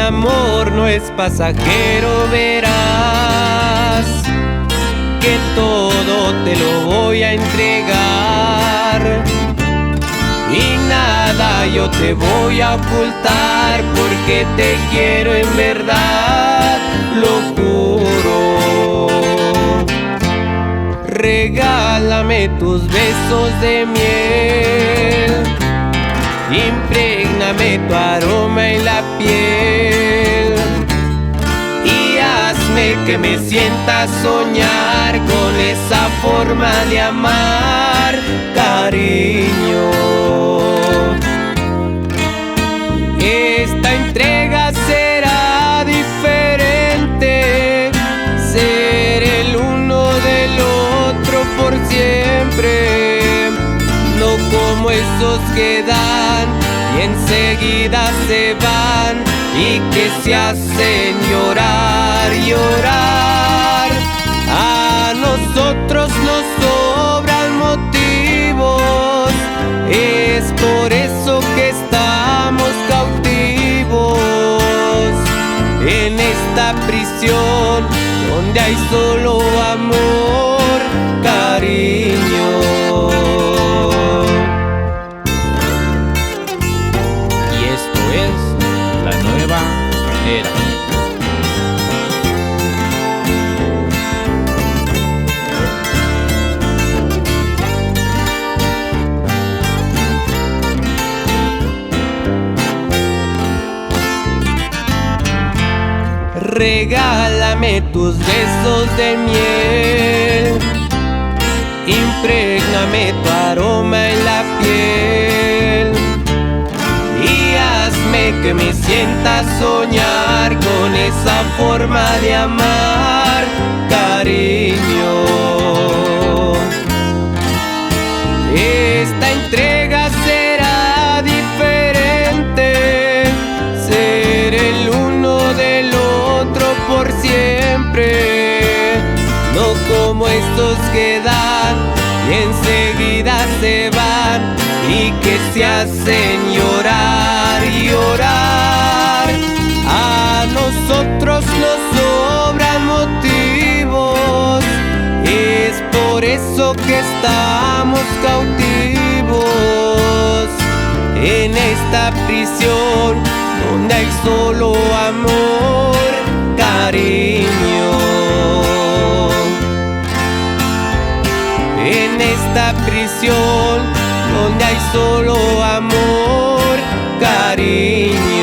amor no es pasajero, verás que todo te lo voy a entregar y nada yo te voy a ocultar, porque te quiero en verdad, lo juro. Regálame tus besos de miel, imprégname tu aroma en la piel y hazme que me sienta soñar con esa forma de amar, cariño. Esta entrega será diferente, ser el uno del otro por siempre, no como esos que dan y enseguida se van y que se hacen llorar, llorar. A nosotros nos sobran motivos, es por eso que estamos cautivos en esta prisión donde hay solo amor, cariño. La nueva era. Regálame tus besos de miel, imprégname tu aroma en la piel y hazme que me sienta soñar con esa forma de amar, cariño. Esta entrega será diferente, ser el uno del otro por siempre, no como estos que dan y enseguida se van y que se hacen llorar, llorar. A nosotros nos sobran motivos, es por eso que estamos cautivos en esta prisión donde hay solo amor, cariño. En esta prisión donde hay solo amor, cariño.